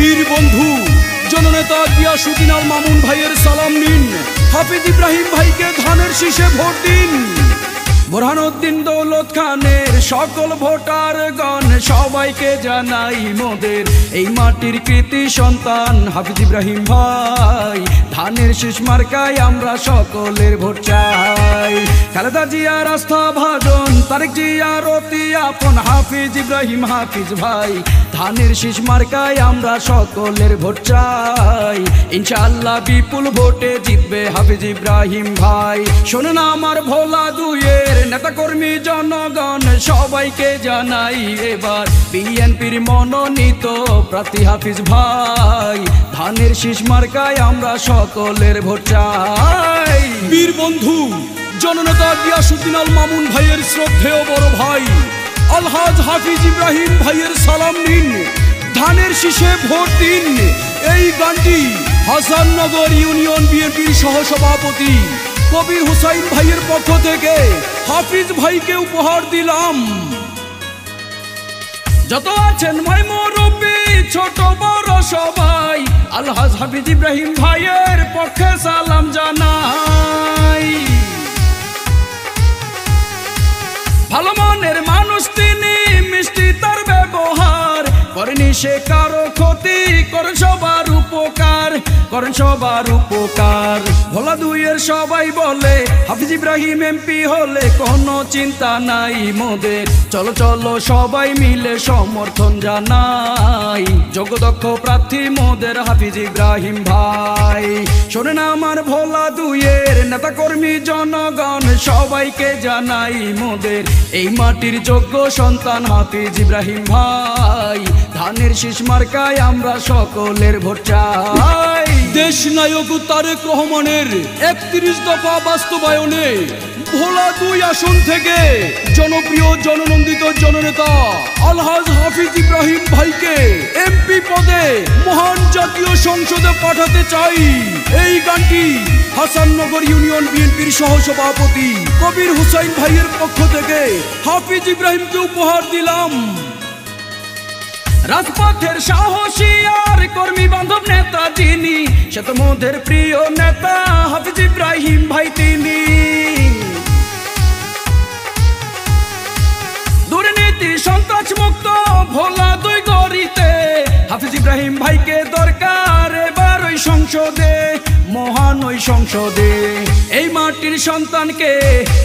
বীর বন্ধু জননেতা গিয়াসউদ্দিন আল মামুন ভাইয়ের সালাম নিন। হাফিজ ইব্রাহিম ভাইকে ধানের শীষে ভোট দিন। বুরহানুদ্দিন দৌলত খানের সকল ভোটারগণ সবাইকে জানাই মোদের এই মাটির কৃতি সন্তান হাফিজ ইব্রাহিম ভাই। ধানের শীষ মার্কায় আমরা সকলের ভোট চাই। খালেদা জিয়ার আস্থা ভাজন, তারেক জিয়ার অতি আপন হাফিজ ইব্রাহিম হাফিজ ভাই। ধানের শীষ মার্কায় আমরা সকলের ভোট চাই। ইনশাআল্লাহ বিপুল ভোটে জিতবে হাফিজ ইব্রাহিম ভাই। শোনেন আমার ভোলা দুয়ের নেতাকর্মী জনগণ সবাইকে জানাই এবার বিএনপির মনোনীত প্রার্থী হাফিজ ভাই। ধানের শীষ মার্কায় আমরা সকলের ভোট চাই। বীর বন্ধু জননেতা গিয়াসউদ্দিন আল মামুন ভাইয়ের শ্রদ্ধেয় বড় ভাই আলহাজ হাফিজ ইব্রাহিম ভাইয়ের সালাম নিন। ধানের শীষে ভোট দিন। এই গানটি হাসাননগর ইউনিয়ন বিএনপির সহসভাপতি কবির হুসাইন ভাইয়ের পক্ষ থেকে হাফিজ ভাইকে উপহার দিলাম। যত আছেন ভাই মুরব্বি ছোট বড় সবাই আলহাজ হাফিজ ইব্রাহিম ভাইয়ের পক্ষে সালাম জানাই। ভালো মনের মানুষ তিনি, মিষ্টি তার ব্যবহার, করেনি সে কারো ক্ষতি, করেন সবার উপকার, করেন সবার উপকার। ভোলা দুইয়ের সবাই বলে হাফিজ ইব্রাহিম এমপি হলে কোনো চিন্তা নাই মোদের। চলো চলো সবাই মিলে সমর্থন জানাই। যোগ্য দক্ষ প্রার্থী মোদের হাফিজ ইব্রাহিম ভাই। শোনেন আমার ভোলা দুইয়ের নেতাকর্মী জনগণ সবাইকে জানাই মোদের এই মাটির যোগ্য সন্তান হাফিজ ইব্রাহিম ভাই। ধানের শীষ মার্কায় আমরা সকলের ভোট চাই। দেশ নায়ক তারেক রহমানের 31 দফা বাস্তবায়নে ভোলা 2 আসন থেকে জনপ্রিয় জননন্দিত জননেতা আলহাজ হাফিজ ইব্রাহিম ভাইকে এমপি পদে মহান জাতীয় সংসদে পাঠাতে চাই। এই গানটি হাসাননগর ইউনিয়ন বিএনপির সহসভাপতি কবির হুসাইন ভাইয়ের পক্ষ থেকে হাফিজ ইব্রাহিমকে উপহার দিলাম। রাজপথের সাহসী আর কর্মী বান্ধব নেতা যিনি, সে তো মোদের প্রিয় নেতা হাফিজ ইব্রাহিম ভাই তিনি। দুর্নীতি সন্ত্রাস মুক্ত ভোলা 2 গড়িতে হাফিজ ইব্রাহিম ভাইকে দরকার এবার ওই সংসদে, মহান ওই সংসদে। এই মাটির সন্তানকে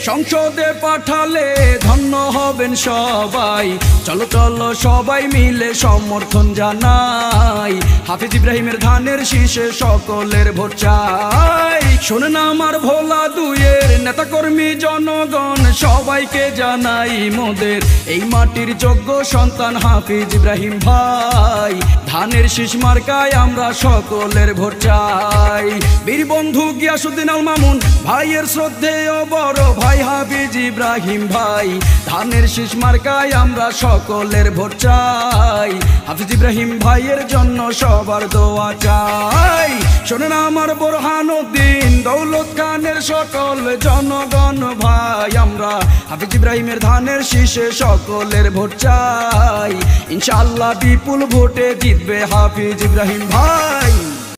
সংসদে পাঠালে ধন্য হবেন সবাই। চলো চলো সবাই মিলে সমর্থন জানাই। হাফিজ ইব্রাহিমের ধানের শীষে সকলের ভোট চাই। শোনেন আমার ভোলা দুইয়ের নেতাকর্মী জনগণ সবাইকে জানাই মোদের এই মাটির যোগ্য সন্তান হাফিজ ইব্রাহিম ভাই। ধানের শীষ মার্কায় আমরা সকলের ভোট চাই। বীর বন্ধু গিয়াসউদ্দিন আল মামুন ভাইয়ের শ্রদ্ধেয় বড় ভাই হাফিজ ইব্রাহিম ভাই। ধানের শীষ মার্কায় আমরা সকলের ভোট চাই। হাফিজ ইব্রাহিম ভাইয়ের জন্য সবার দোয়া চাই। শোনেন আমার বুরহানুদ্দিন দৌলত খানের সকল জনগণ ভাই, আমরা হাফিজ ইব্রাহিমের ধানের শীষে সকলের ভোট চাই। ইনশাআল্লাহ বিপুল ভোটে জিতবে হাফিজ ইব্রাহিম ভাই।